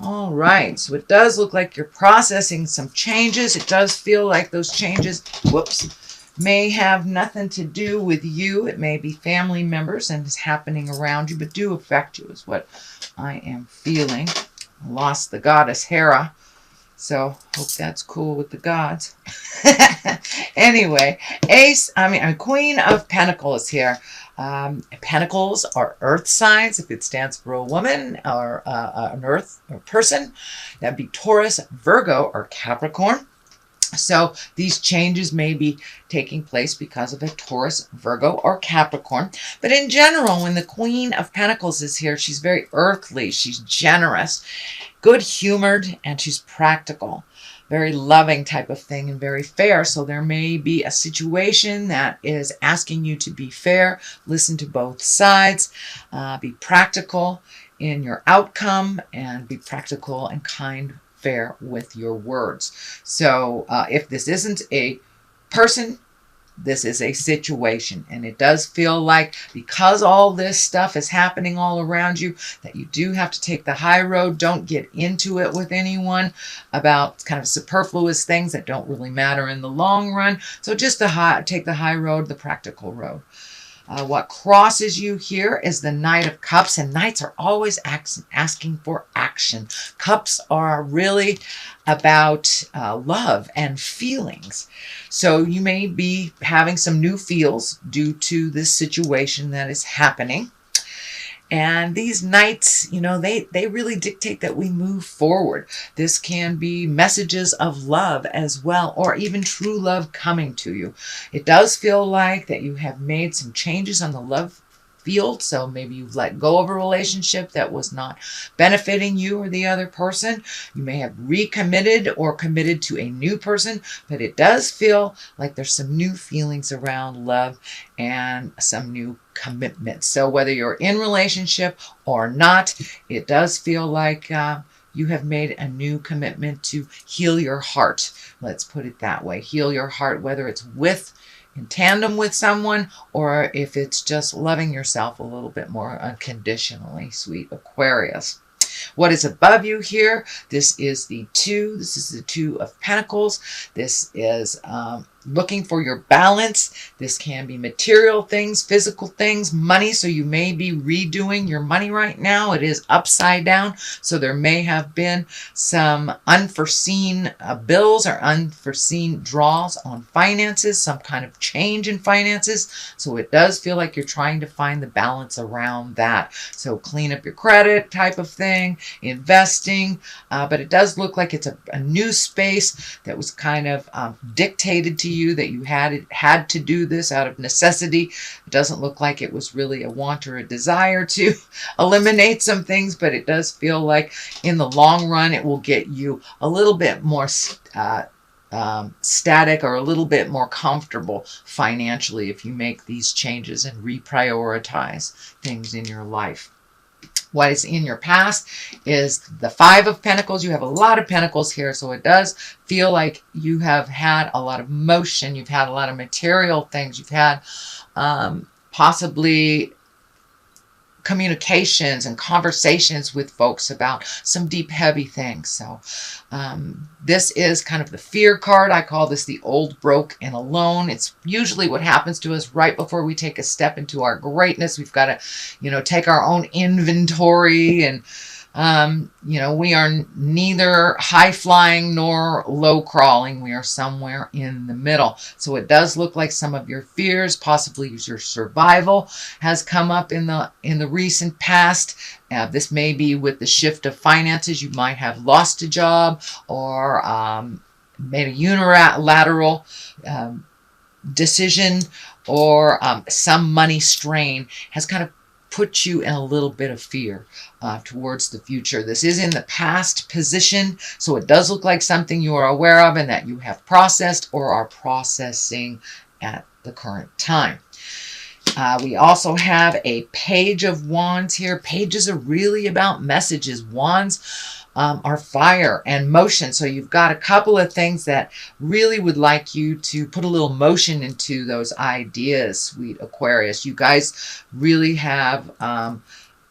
All right, so it does look like you're processing some changes. It does feel like those changes, whoops, may have nothing to do with you. It may be family members and is happening around you, but do affect you is what I am feeling. I lost the goddess Hera, so hope that's cool with the gods. Anyway, Queen of Pentacles here. Pentacles are earth signs. If it stands for a woman or an earth or person, that'd be Taurus, Virgo, or Capricorn. So these changes may be taking place because of a Taurus, Virgo, or Capricorn. But in general, when the Queen of Pentacles is here, she's very earthly. She's generous, good-humored, and she's practical. Very loving type of thing and very fair. So there may be a situation that is asking you to be fair, listen to both sides, be practical in your outcome, and be practical and kind, fair with your words. So if this isn't a person, this is a situation, and it does feel like because all this stuff is happening all around you that you do have to take the high road. Don't get into it with anyone about kind of superfluous things that don't really matter in the long run. So just take the high road, the practical road. What crosses you here is the Knight of Cups, and Knights are always asking for action. Cups are really about love and feelings. So you may be having some new feels due to this situation that is happening. And these Knights, they really dictate that we move forward. This can be messages of love as well, or even true love coming to you. It does feel like that you have made some changes on the love field. So maybe you've let go of a relationship that was not benefiting you or the other person. You may have recommitted or committed to a new person, but it does feel like there's some new feelings around love and some new commitment. So whether you're in relationship or not, it does feel like you have made a new commitment to heal your heart. Let's put it that way. Heal your heart, whether it's in tandem with someone, or if it's just loving yourself a little bit more unconditionally, sweet Aquarius. What is above you here? This is the Two. This is the Two of Pentacles. This is looking for your balance. This can be material things, physical things, money. So you may be redoing your money right now. It is upside down. So there may have been some unforeseen bills or unforeseen draws on finances, some kind of change in finances. So it does feel like you're trying to find the balance around that. So clean up your credit type of thing, investing. But it does look like it's a new space that was kind of dictated to you, that you had to do this out of necessity. It doesn't look like it was really a want or a desire to eliminate some things, but it does feel like in the long run it will get you a little bit more static or a little bit more comfortable financially if you make these changes and reprioritize things in your life. What is in your past is the Five of Pentacles. You have a lot of pentacles here, so it does feel like you have had a lot of motion. You've had a lot of material things. You've had possibly communications and conversations with folks about some deep, heavy things. So this is kind of the fear card. I call this the old, broke, and alone. It's usually what happens to us right before we take a step into our greatness. We've got to, take our own inventory, and we are neither high flying nor low crawling. We are somewhere in the middle. So it does look like some of your fears, possibly your survival, has come up in the recent past. This may be with the shift of finances. You might have lost a job or made a unilateral decision, or some money strain has kind of put you in a little bit of fear towards the future. This is in the past position, so it does look like something you are aware of and that you have processed or are processing at the current time. We also have a Page of Wands here. Pages are really about messages. Wands are fire and motion. So you've got a couple of things that really would like you to put a little motion into those ideas, sweet Aquarius. You guys really have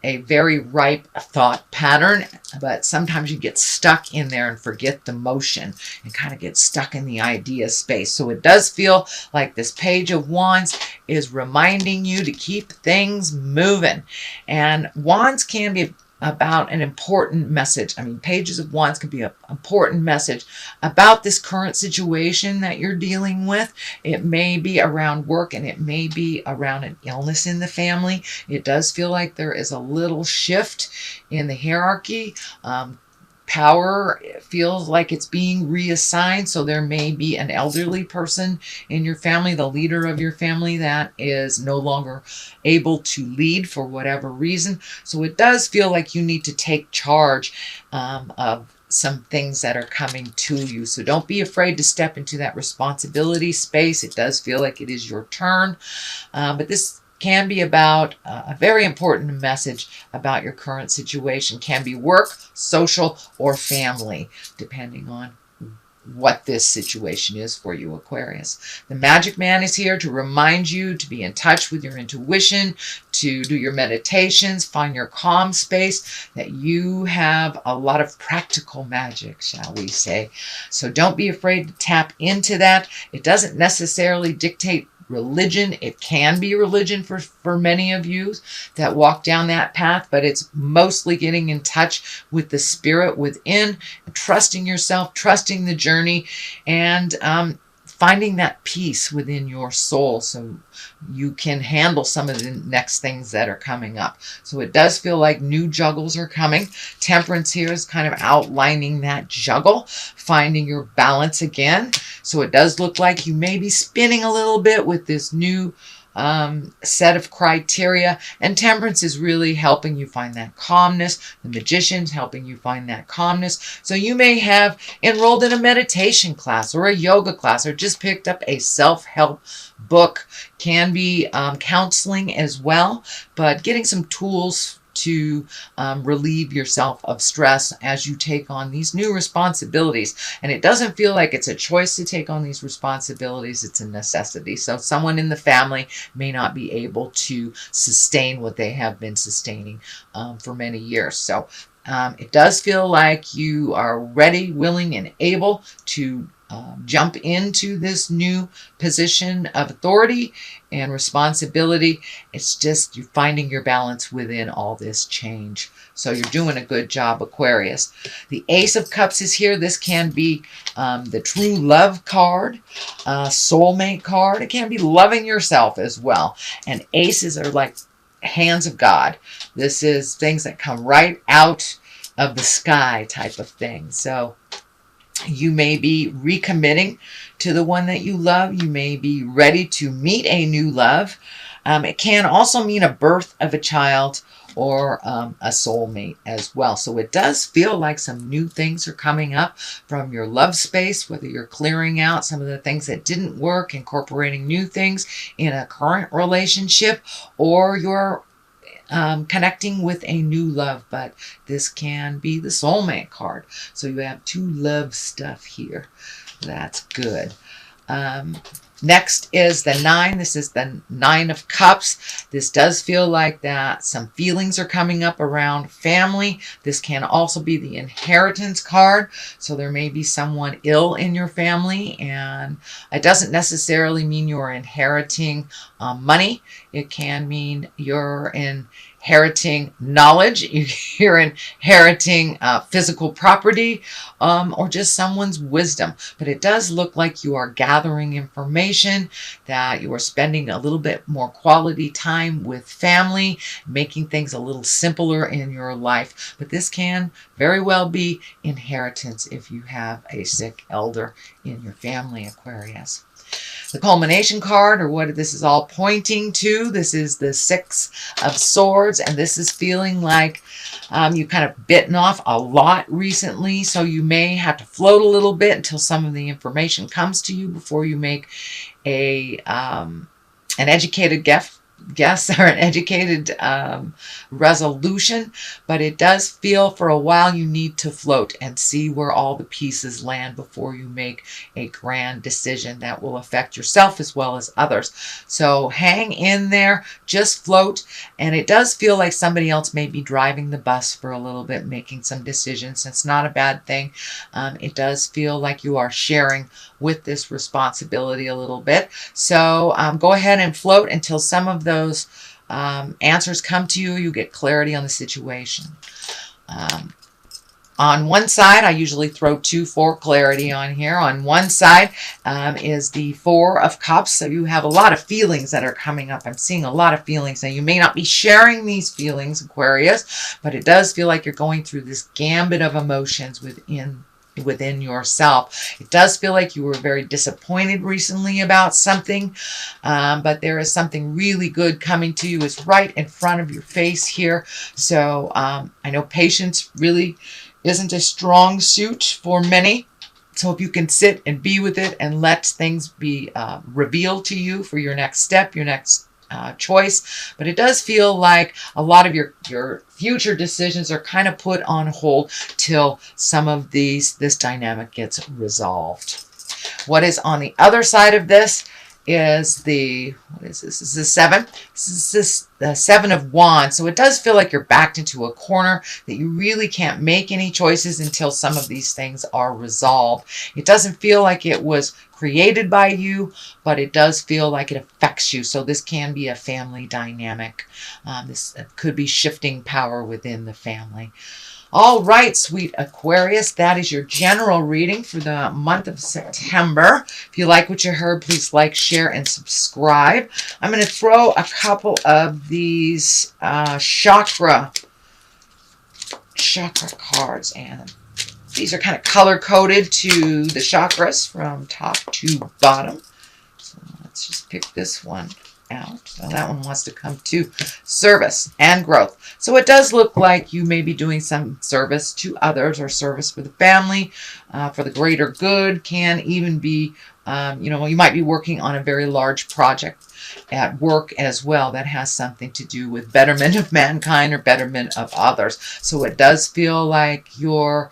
a very ripe thought pattern, but sometimes you get stuck in there and forget the motion and kind of get stuck in the idea space. So it does feel like this Page of Wands is reminding you to keep things moving. And Wands can be about an important message. I mean, Pages of Wands can be an important message about this current situation that you're dealing with. It may be around work, and it may be around an illness in the family. It does feel like there is a little shift in the hierarchy. Power feels like it's being reassigned. So there may be an elderly person in your family, the leader of your family, that is no longer able to lead for whatever reason. So it does feel like you need to take charge of some things that are coming to you. So don't be afraid to step into that responsibility space. It does feel like it is your turn. But this can be about a very important message about your current situation. Can be work, social, or family, depending on what this situation is for you, Aquarius. The Magic Man is here to remind you to be in touch with your intuition, to do your meditations, find your calm space, that you have a lot of practical magic, shall we say. So don't be afraid to tap into that. It doesn't necessarily dictate religion. It can be religion for many of you that walk down that path, but it's mostly getting in touch with the spirit within, trusting yourself, trusting the journey, and finding that peace within your soul so you can handle some of the next things that are coming up. So it does feel like new juggles are coming. Temperance here is kind of outlining that juggle, finding your balance again. So it does look like you may be spinning a little bit with this new set of criteria, and Temperance is really helping you find that calmness. The Magician's helping you find that calmness. So you may have enrolled in a meditation class or a yoga class, or just picked up a self-help book. Can be counseling as well, but getting some tools to relieve yourself of stress as you take on these new responsibilities. And it doesn't feel like it's a choice to take on these responsibilities, it's a necessity. So someone in the family may not be able to sustain what they have been sustaining for many years. So it does feel like you are ready, willing, and able to jump into this new position of authority and responsibility. It's just you're finding your balance within all this change. So you're doing a good job, Aquarius. The Ace of Cups is here. This can be the true love card, soulmate card. It can be loving yourself as well. And aces are like hands of God. This is things that come right out of the sky type of thing. So you may be recommitting to the one that you love. You may be ready to meet a new love. It can also mean a birth of a child or a soulmate as well. So it does feel like some new things are coming up from your love space, whether you're clearing out some of the things that didn't work, incorporating new things in a current relationship, or you're connecting with a new love. But this can be the soulmate card. So you have two love stuff here. That's good. Next is the 9. This is the 9 of Cups. This does feel like that some feelings are coming up around family. This can also be the inheritance card. So there may be someone ill in your family, and it doesn't necessarily mean you're inheriting money. It can mean you're inheriting knowledge, you're inheriting physical property, or just someone's wisdom. But it does look like you are gathering information, that you are spending a little bit more quality time with family, making things a little simpler in your life. But this can very well be inheritance if you have a sick elder in your family, Aquarius. The culmination card, or what this is all pointing to, this is the 6 of Swords, and this is feeling like you kind of bitten off a lot recently, so you may have to float a little bit until some of the information comes to you before you make an educated guess, or an educated resolution, but it does feel for a while you need to float and see where all the pieces land before you make a grand decision that will affect yourself as well as others. So hang in there, just float, and it does feel like somebody else may be driving the bus for a little bit, making some decisions. It's not a bad thing. It does feel like you are sharing with this responsibility a little bit. So go ahead and float until some of those answers come to you. You get clarity on the situation. On one side, I usually throw 2 for clarity on here. On one side is the 4 of Cups. So you have a lot of feelings that are coming up. I'm seeing a lot of feelings. Now, you may not be sharing these feelings, Aquarius, but it does feel like you're going through this gambit of emotions within yourself. It does feel like you were very disappointed recently about something, but there is something really good coming to you. It's right in front of your face here. So I know patience really isn't a strong suit for many. So if you can sit and be with it and let things be revealed to you for your next step, your next choice. But it does feel like a lot of your future decisions are kind of put on hold till some of this dynamic gets resolved. What is on the other side of this is what is this? This is the 7. This is the 7 of Wands. So it does feel like you're backed into a corner, that you really can't make any choices until some of these things are resolved. It doesn't feel like it was created by you, but it does feel like it affects you. So this can be a family dynamic. This could be shifting power within the family. All right, sweet Aquarius, that is your general reading for the month of September. If you like what you heard, please like, share, and subscribe. I'm going to throw a couple of these chakra cards, and these are kind of color-coded to the chakras from top to bottom. So let's just pick this one out. So that one wants to come to service and growth. So it does look like you may be doing some service to others or service for the family, for the greater good. Can even be, you might be working on a very large project at work as well that has something to do with betterment of mankind or betterment of others. So it does feel like your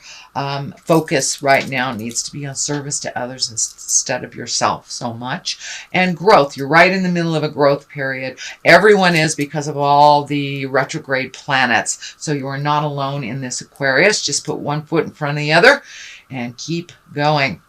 focus right now needs to be on service to others instead of yourself so much. And growth, you're right in the middle of a growth period. Everyone is, because of all the retrograde planets. So you are not alone in this, Aquarius. Just put one foot in front of the other and keep going.